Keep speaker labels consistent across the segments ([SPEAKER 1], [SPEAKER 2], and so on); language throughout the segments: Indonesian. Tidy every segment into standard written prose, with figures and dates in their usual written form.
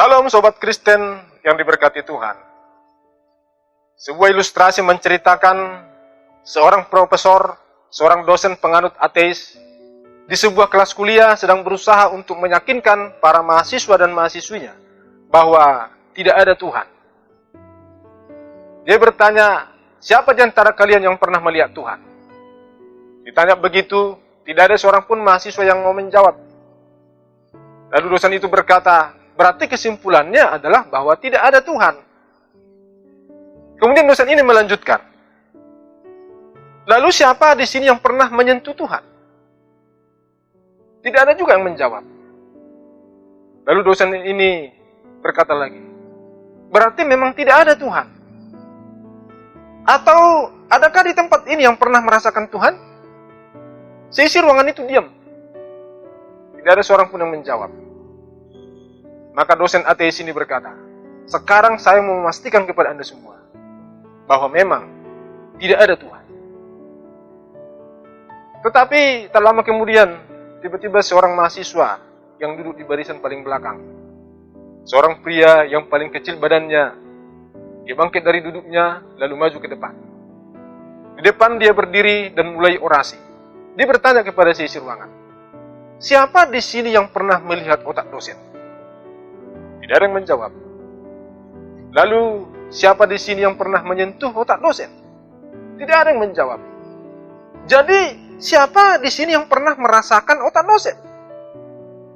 [SPEAKER 1] Salam Sobat Kristen yang diberkati Tuhan. Sebuah ilustrasi menceritakan seorang profesor, seorang dosen penganut ateis, di sebuah kelas kuliah sedang berusaha untuk meyakinkan para mahasiswa dan mahasiswinya bahwa tidak ada Tuhan. Dia bertanya, siapa di antara kalian yang pernah melihat Tuhan? Ditanya begitu, tidak ada seorang pun mahasiswa yang mau menjawab. Lalu dosen itu berkata, berarti kesimpulannya adalah bahwa tidak ada Tuhan. Kemudian dosen ini melanjutkan, lalu siapa di sini yang pernah menyentuh Tuhan? Tidak ada juga yang menjawab. Lalu dosen ini berkata lagi, berarti memang tidak ada Tuhan. Atau adakah di tempat ini yang pernah merasakan Tuhan? Seisi ruangan itu diam. Tidak ada seorang pun yang menjawab. Maka dosen ateis ini berkata, sekarang saya mau memastikan kepada Anda semua bahwa memang tidak ada Tuhan. Tetapi tak lama kemudian, tiba-tiba seorang mahasiswa yang duduk di barisan paling belakang, seorang pria yang paling kecil badannya, dia bangkit dari duduknya lalu maju ke depan. Di depan dia berdiri dan mulai orasi. Dia bertanya kepada seisi ruangan, siapa di sini yang pernah melihat otak dosen? Tidak ada yang menjawab. Lalu, siapa di sini yang pernah menyentuh otak dosen? Tidak ada yang menjawab. Jadi, siapa di sini yang pernah merasakan otak dosen?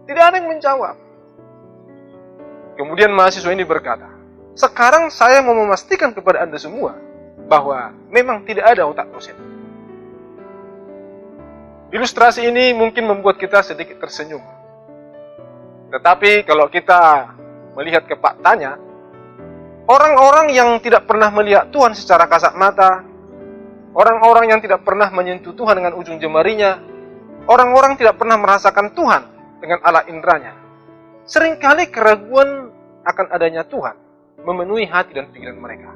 [SPEAKER 1] Tidak ada yang menjawab. Kemudian mahasiswa ini berkata, sekarang saya mau memastikan kepada Anda semua bahwa memang tidak ada otak dosen. Ilustrasi ini mungkin membuat kita sedikit tersenyum. Tetapi kalau kita melihat ke faktanya, orang-orang yang tidak pernah melihat Tuhan secara kasat mata, orang-orang yang tidak pernah menyentuh Tuhan dengan ujung jemarinya, orang-orang tidak pernah merasakan Tuhan dengan alat indranya, seringkali keraguan akan adanya Tuhan memenuhi hati dan pikiran mereka.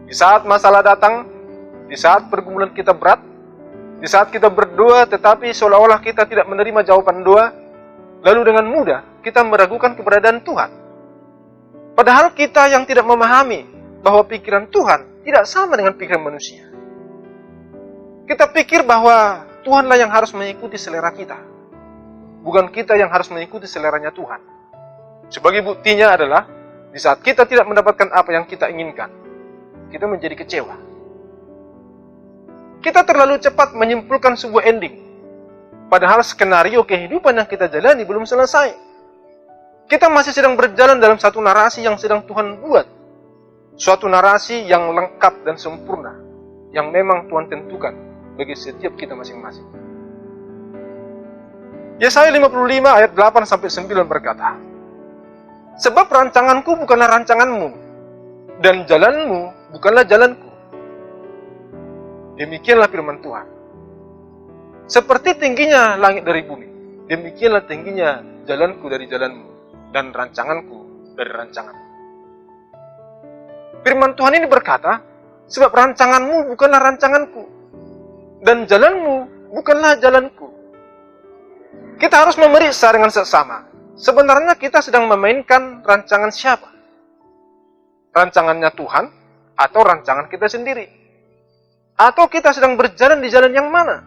[SPEAKER 1] Di saat masalah datang, di saat pergumulan kita berat, di saat kita berdoa tetapi seolah-olah kita tidak menerima jawaban doa, lalu dengan mudah kita meragukan keberadaan Tuhan. Padahal kita yang tidak memahami bahwa pikiran Tuhan tidak sama dengan pikiran manusia. Kita pikir bahwa Tuhanlah yang harus mengikuti selera kita, bukan kita yang harus mengikuti seleranya Tuhan. Sebagai buktinya adalah, di saat kita tidak mendapatkan apa yang kita inginkan, kita menjadi kecewa. Kita terlalu cepat menyimpulkan sebuah ending, padahal skenario kehidupan yang kita jalani belum selesai. Kita masih sedang berjalan dalam satu narasi yang sedang Tuhan buat. Suatu narasi yang lengkap dan sempurna, yang memang Tuhan tentukan bagi setiap kita masing-masing. Yesaya 55 ayat 8-9 berkata, sebab rancanganku bukanlah rancanganmu, dan jalanmu bukanlah jalanku. Demikianlah firman Tuhan. Seperti tingginya langit dari bumi, demikianlah tingginya jalanku dari jalanmu, dan rancanganku dari rancanganmu. Firman Tuhan ini berkata, sebab rancanganmu bukanlah rancanganku, dan jalanmu bukanlah jalanku. Kita harus memeriksa dengan seksama, sebenarnya kita sedang memainkan rancangan siapa? Rancangannya Tuhan, atau rancangan kita sendiri? Atau kita sedang berjalan di jalan yang mana?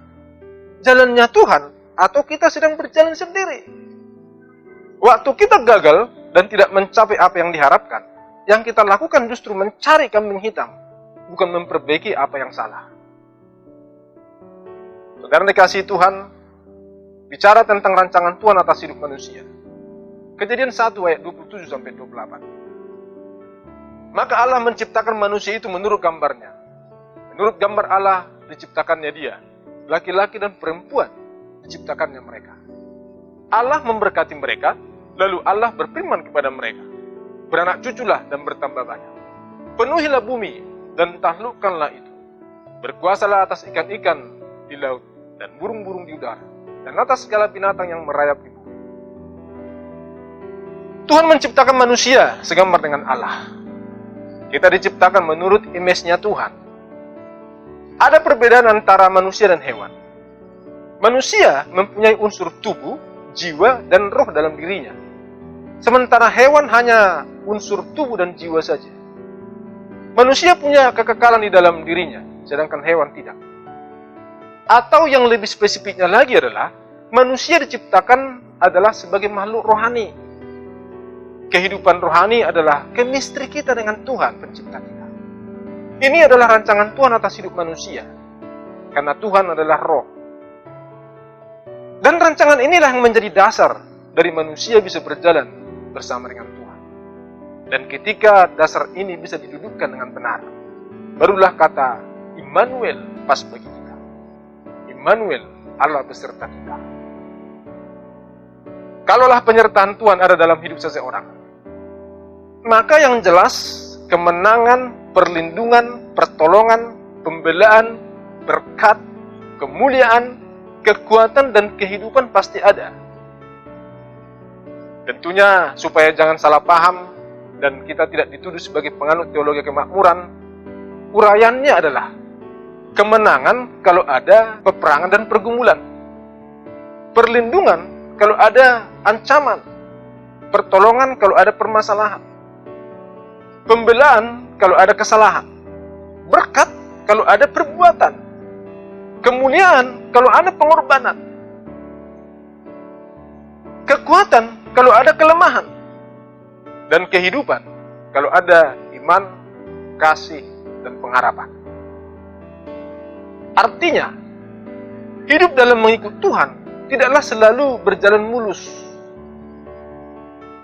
[SPEAKER 1] Jalannya Tuhan, atau kita sedang berjalan sendiri? Waktu kita gagal dan tidak mencapai apa yang diharapkan, yang kita lakukan justru mencari kambing hitam, bukan memperbaiki apa yang salah. Saudara dikasihi Tuhan, bicara tentang rancangan Tuhan atas hidup manusia. Kejadian 1 ayat 27-28. Maka Allah menciptakan manusia itu menurut gambarnya. Menurut gambar Allah diciptakannya dia, laki-laki dan perempuan diciptakannya mereka. Allah memberkati mereka, lalu Allah berfirman kepada mereka, beranak cuculah dan bertambah banyak. Penuhilah bumi dan taklukkanlah itu. Berkuasalah atas ikan-ikan di laut dan burung-burung di udara, dan atas segala binatang yang merayap di bumi. Tuhan menciptakan manusia segambar dengan Allah. Kita diciptakan menurut image-nya Tuhan. Ada perbedaan antara manusia dan hewan. Manusia mempunyai unsur tubuh, jiwa, dan roh dalam dirinya. Sementara hewan hanya unsur tubuh dan jiwa saja. Manusia punya kekekalan di dalam dirinya, sedangkan hewan tidak. Atau yang lebih spesifiknya lagi adalah, manusia diciptakan adalah sebagai makhluk rohani. Kehidupan rohani adalah kemistri kita dengan Tuhan pencipta kita. Ini adalah rancangan Tuhan atas hidup manusia, karena Tuhan adalah roh. Dan rancangan inilah yang menjadi dasar dari manusia bisa berjalan bersama dengan Tuhan. Dan ketika dasar ini bisa didudukkan dengan benar, barulah kata Immanuel pas bagi kita. Immanuel, Allah beserta kita. Kalaulah penyertaan Tuhan ada dalam hidup seseorang, maka yang jelas kemenangan, perlindungan, pertolongan, pembelaan, berkat, kemuliaan, kekuatan dan kehidupan pasti ada. Tentunya supaya jangan salah paham dan kita tidak dituduh sebagai penganut teologi kemakmuran, uraiannya adalah kemenangan kalau ada peperangan dan pergumulan, perlindungan kalau ada ancaman, pertolongan kalau ada permasalahan, pembelaan kalau ada kesalahan, berkat kalau ada perbuatan, kemuliaan kalau ada pengorbanan, kekuatan kalau ada kelemahan, dan kehidupan kalau ada iman, kasih, dan pengharapan. Artinya, hidup dalam mengikut Tuhan tidaklah selalu berjalan mulus.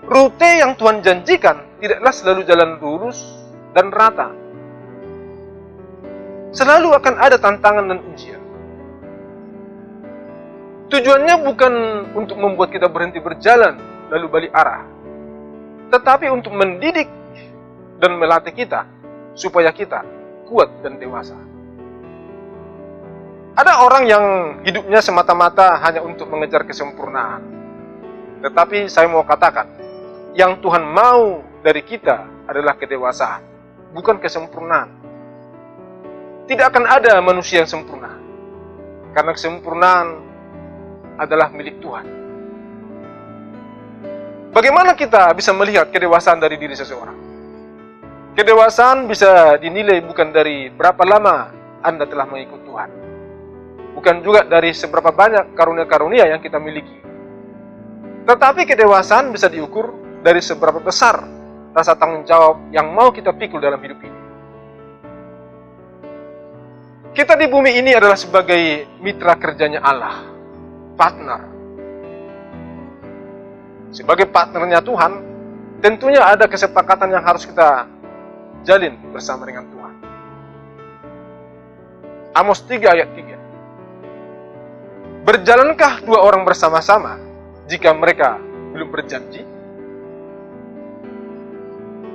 [SPEAKER 1] Rute yang Tuhan janjikan tidaklah selalu jalan lurus dan rata. Selalu akan ada tantangan dan ujian. Tujuannya bukan untuk membuat kita berhenti berjalan lalu balik arah, tetapi untuk mendidik dan melatih kita supaya kita kuat dan dewasa. Ada orang yang hidupnya semata-mata hanya untuk mengejar kesempurnaan. Tetapi saya mau katakan, yang Tuhan mau dari kita adalah kedewasaan, bukan kesempurnaan. Tidak akan ada manusia yang sempurna, karena kesempurnaan adalah milik Tuhan. Bagaimana kita bisa melihat kedewasaan dari diri seseorang? Kedewasaan bisa dinilai bukan dari berapa lama Anda telah mengikut Tuhan, bukan juga dari seberapa banyak karunia-karunia yang kita miliki. Tetapi kedewasaan bisa diukur dari seberapa besar rasa tanggung jawab yang mau kita pikul dalam hidup ini. Kita di bumi ini adalah sebagai mitra kerjanya Allah, partner. Sebagai partnernya Tuhan, tentunya ada kesepakatan yang harus kita jalin bersama dengan Tuhan. Amos 3 ayat 3. Berjalankah dua orang bersama-sama jika mereka belum berjanji?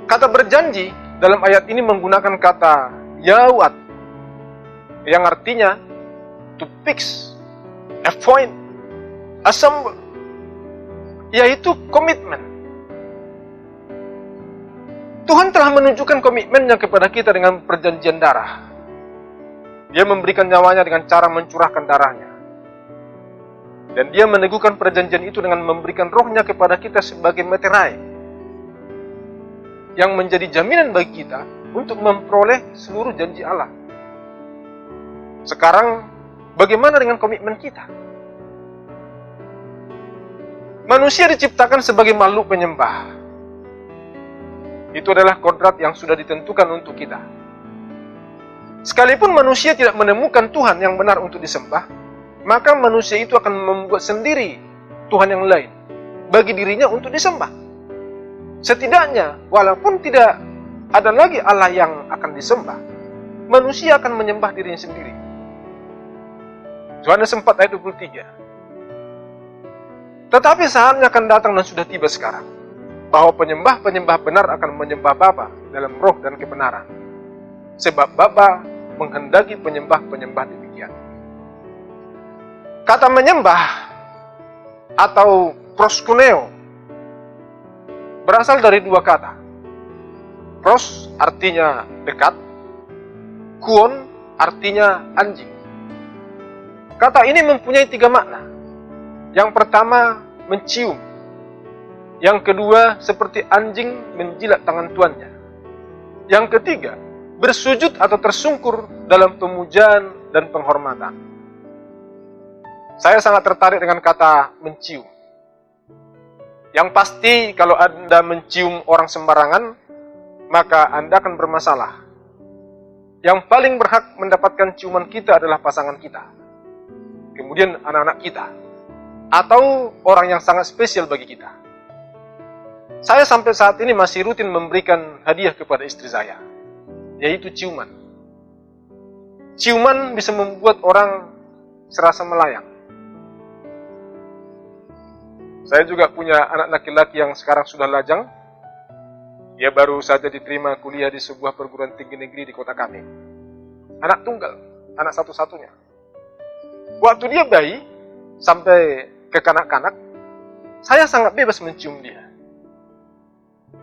[SPEAKER 1] Kata berjanji dalam ayat ini menggunakan kata yawat, yang artinya to fix, appoint, assemble, yaitu komitmen. Tuhan telah menunjukkan komitmennya kepada kita dengan perjanjian darah. Dia memberikan nyawanya dengan cara mencurahkan darahnya. Dan dia meneguhkan perjanjian itu dengan memberikan rohnya kepada kita sebagai meterai, yang menjadi jaminan bagi kita untuk memperoleh seluruh janji Allah. Sekarang, bagaimana dengan komitmen kita? Manusia diciptakan sebagai makhluk penyembah. Itu adalah kodrat yang sudah ditentukan untuk kita. Sekalipun manusia tidak menemukan Tuhan yang benar untuk disembah, maka manusia itu akan membuat sendiri Tuhan yang lain bagi dirinya untuk disembah. Setidaknya, walaupun tidak ada lagi Allah yang akan disembah, manusia akan menyembah dirinya sendiri. Yohanes 4 ayat 23. Tetapi saatnya akan datang dan sudah tiba sekarang, bahwa penyembah-penyembah benar akan menyembah Bapa dalam roh dan kebenaran. Sebab Bapa menghendaki penyembah-penyembah demikian. Kata menyembah atau proskuneo berasal dari dua kata. Pros artinya dekat, kuon artinya anjing. Kata ini mempunyai tiga makna. Yang pertama, mencium. Yang kedua, seperti anjing menjilat tangan tuannya. Yang ketiga, bersujud atau tersungkur dalam pemujaan dan penghormatan. Saya sangat tertarik dengan kata mencium. Yang pasti kalau Anda mencium orang sembarangan, maka Anda akan bermasalah. Yang paling berhak mendapatkan ciuman kita adalah pasangan kita. Kemudian anak-anak kita. Atau orang yang sangat spesial bagi kita. Saya sampai saat ini masih rutin memberikan hadiah kepada istri saya, yaitu ciuman. Ciuman bisa membuat orang serasa melayang. Saya juga punya anak laki-laki yang sekarang sudah lajang. Dia baru saja diterima kuliah di sebuah perguruan tinggi negeri di kota kami. Anak tunggal, anak satu-satunya. Waktu dia bayi, sampai ke kanak-kanak, saya sangat bebas mencium dia.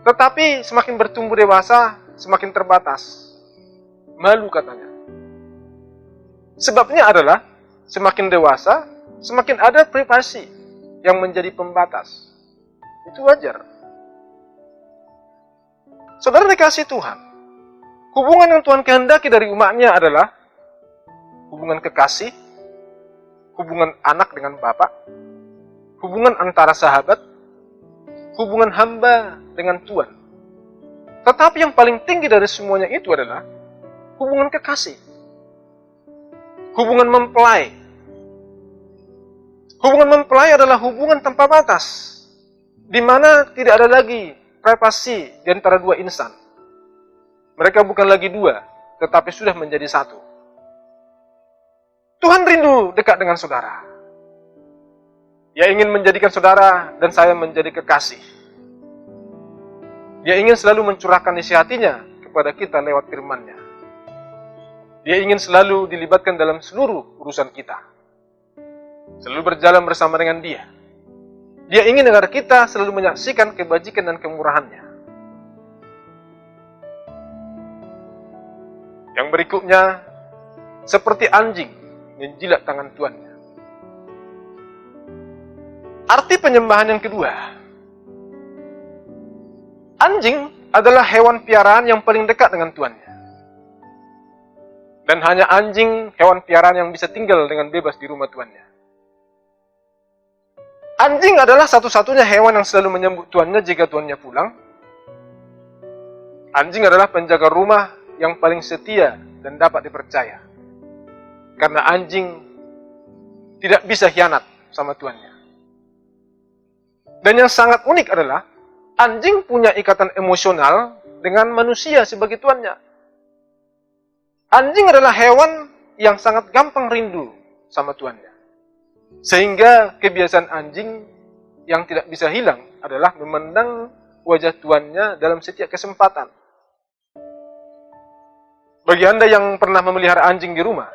[SPEAKER 1] Tetapi semakin bertumbuh dewasa, semakin terbatas. Malu katanya. Sebabnya adalah, semakin dewasa, semakin ada privasi yang menjadi pembatas. Itu wajar. Saudara dikasih Tuhan, hubungan yang Tuhan kehendaki dari umatnya adalah hubungan kekasih, hubungan anak dengan bapak, hubungan antara sahabat, hubungan hamba dengan Tuhan. Tetapi yang paling tinggi dari semuanya itu adalah hubungan kekasih. Hubungan mempelai. Hubungan mempelai adalah hubungan tanpa batas, di mana tidak ada lagi privasi di antara dua insan. Mereka bukan lagi dua, tetapi sudah menjadi satu. Tuhan rindu dekat dengan saudara. Dia ingin menjadikan saudara dan saya menjadi kekasih. Dia ingin selalu mencurahkan isi hatinya kepada kita lewat firman-Nya. Dia ingin selalu dilibatkan dalam seluruh urusan kita. Selalu berjalan bersama dengan Dia. Dia ingin agar kita selalu menyaksikan kebajikan dan kemurahan-Nya. Yang berikutnya, seperti anjing menjilat tangan tuannya. Arti penyembahan yang kedua. Anjing adalah hewan piaraan yang paling dekat dengan tuannya. Dan hanya anjing, hewan piaraan yang bisa tinggal dengan bebas di rumah tuannya. Anjing adalah satu-satunya hewan yang selalu menyambut tuannya jika tuannya pulang. Anjing adalah penjaga rumah yang paling setia dan dapat dipercaya. Karena anjing tidak bisa khianat sama tuannya. Dan yang sangat unik adalah, anjing punya ikatan emosional dengan manusia sebagai tuannya. Anjing adalah hewan yang sangat gampang rindu sama tuannya. Sehingga kebiasaan anjing yang tidak bisa hilang adalah memandang wajah tuannya dalam setiap kesempatan. Bagi Anda yang pernah memelihara anjing di rumah,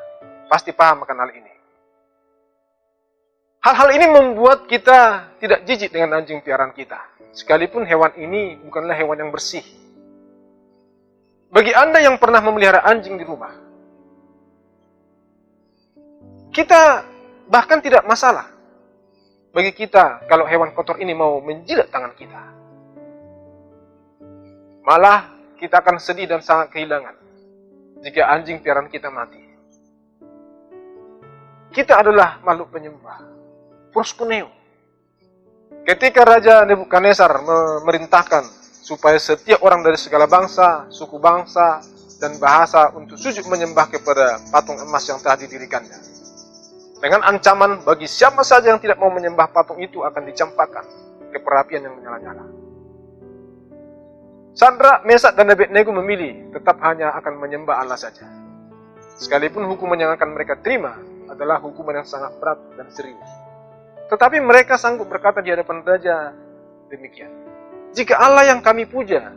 [SPEAKER 1] pasti paham akan hal ini. Hal-hal ini membuat kita tidak jijik dengan anjing piaraan kita. Sekalipun hewan ini bukanlah hewan yang bersih. Bagi Anda yang pernah memelihara anjing di rumah, kita bahkan tidak masalah. Bagi kita, kalau hewan kotor ini mau menjilat tangan kita. Malah, kita akan sedih dan sangat kehilangan jika anjing piaraan kita mati. Kita adalah makhluk penyembah. Proskuneo. Ketika Raja Nebukadnezar memerintahkan supaya setiap orang dari segala bangsa, suku bangsa, dan bahasa untuk sujud menyembah kepada patung emas yang telah didirikannya. Dengan ancaman bagi siapa saja yang tidak mau menyembah patung itu akan dicampakkan ke perapian yang menyala-nyala. Sadrak, Mesak, dan Abednego memilih tetap hanya akan menyembah Allah saja. Sekalipun hukuman yang akan mereka terima adalah hukuman yang sangat berat dan serius. Tetapi mereka sanggup berkata di hadapan Raja demikian. Jika Allah yang kami puja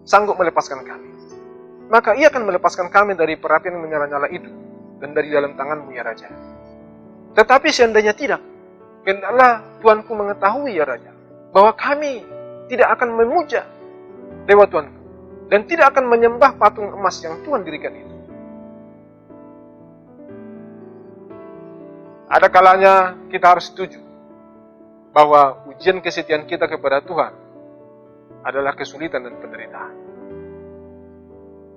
[SPEAKER 1] sanggup melepaskan kami, maka Ia akan melepaskan kami dari perapian yang menyala-nyala itu dan dari dalam tangan-Mu ya Raja. Tetapi seandainya tidak, hendaklah Tuanku mengetahui ya Raja, bahwa kami tidak akan memuja dewa Tuanku dan tidak akan menyembah patung emas yang Tuhan dirikan itu. Ada kalanya kita harus setuju bahwa ujian kesetiaan kita kepada Tuhan adalah kesulitan dan penderitaan.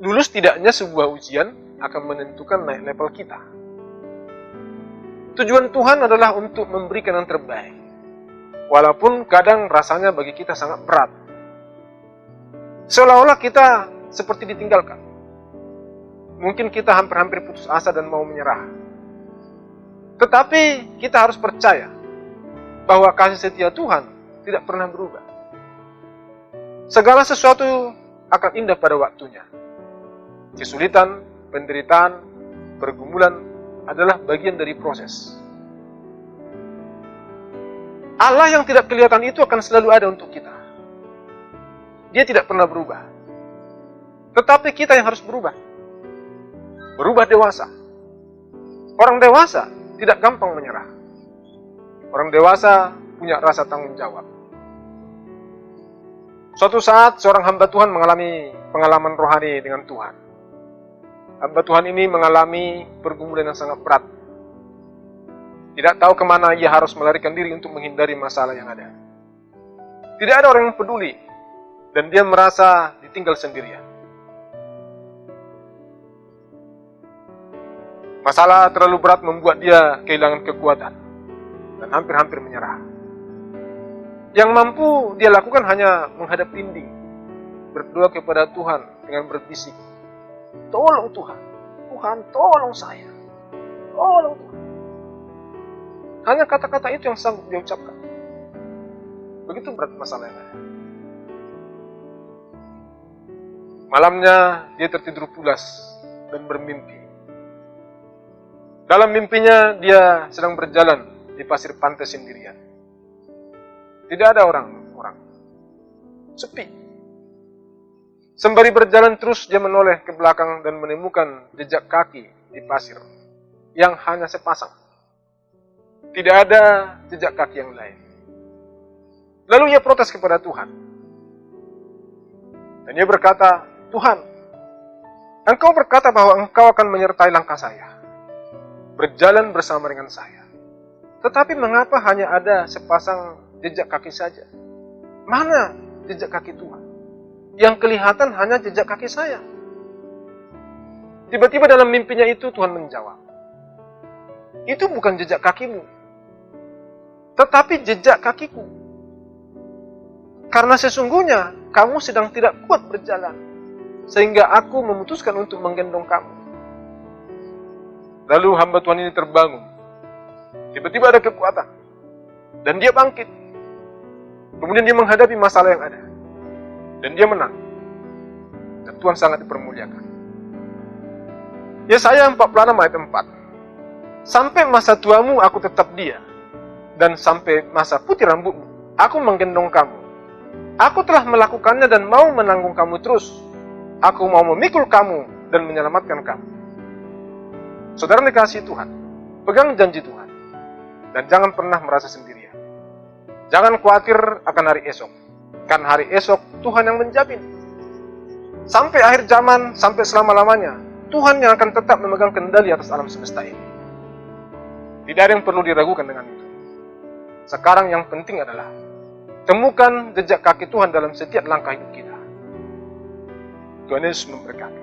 [SPEAKER 1] Lulus tidaknya sebuah ujian akan menentukan naik level kita. Tujuan Tuhan adalah untuk memberikan yang terbaik, walaupun kadang rasanya bagi kita sangat berat. Seolah-olah kita seperti ditinggalkan. Mungkin kita hampir-hampir putus asa dan mau menyerah. Tetapi kita harus percaya bahwa kasih setia Tuhan tidak pernah berubah. Segala sesuatu akan indah pada waktunya. Kesulitan, penderitaan, pergumulan adalah bagian dari proses. Allah yang tidak kelihatan itu akan selalu ada untuk kita. Dia tidak pernah berubah. Tetapi kita yang harus berubah. Berubah dewasa. Orang dewasa tidak gampang menyerah. Orang dewasa punya rasa tanggung jawab. Suatu saat seorang hamba Tuhan mengalami pengalaman rohani dengan Tuhan. Hamba Tuhan ini mengalami pergumulan yang sangat berat. Tidak tahu kemana ia harus melarikan diri untuk menghindari masalah yang ada. Tidak ada orang yang peduli, dan dia merasa ditinggal sendirian. Masalah terlalu berat membuat dia kehilangan kekuatan dan hampir-hampir menyerah. Yang mampu dia lakukan hanya menghadap dinding, berdoa kepada Tuhan dengan berbisik, "Tolong Tuhan, Tuhan tolong saya, tolong Tuhan." Hanya kata-kata itu yang sanggup dia ucapkan. Begitu berat masalah yang ada. Malamnya dia tertidur pulas dan bermimpi. Dalam mimpinya dia sedang berjalan di pasir pantai sendirian. Tidak ada orang. Sepi. Sembari berjalan terus dia menoleh ke belakang dan menemukan jejak kaki di pasir yang hanya sepasang. Tidak ada jejak kaki yang lain. Lalu ia protes kepada Tuhan. Dan ia berkata, "Tuhan, Engkau berkata bahwa Engkau akan menyertai langkah saya, berjalan bersama dengan saya. Tetapi mengapa hanya ada sepasang jejak kaki saja? Mana jejak kaki Tuhan? Yang kelihatan hanya jejak kaki saya." Tiba-tiba dalam mimpinya itu Tuhan menjawab, "Itu bukan jejak kakimu, tetapi jejak kakiku. Karena sesungguhnya kamu sedang tidak kuat berjalan, sehingga aku memutuskan untuk menggendong kamu." Lalu hamba Tuhan ini terbangun. Tiba-tiba ada kekuatan. Dan dia bangkit. Kemudian dia menghadapi masalah yang ada. Dan dia menang. Dan Tuhan sangat dipermuliakan. Yesaya 46 ayat 4. "Sampai masa tuamu aku tetap dia, dan sampai masa putih rambutmu aku menggendong kamu. Aku telah melakukannya dan mau menanggung kamu terus. Aku mau memikul kamu dan menyelamatkan kamu." Saudara dikasihi Tuhan, pegang janji Tuhan. Dan jangan pernah merasa sendirian. Jangan khawatir akan hari esok. Kan hari esok Tuhan yang menjamin. Sampai akhir zaman, sampai selama-lamanya, Tuhan yang akan tetap memegang kendali atas alam semesta ini. Tidak ada yang perlu diragukan dengan itu. Sekarang yang penting adalah temukan jejak kaki Tuhan dalam setiap langkah hidup kita. Tuhan Yesus memberkati.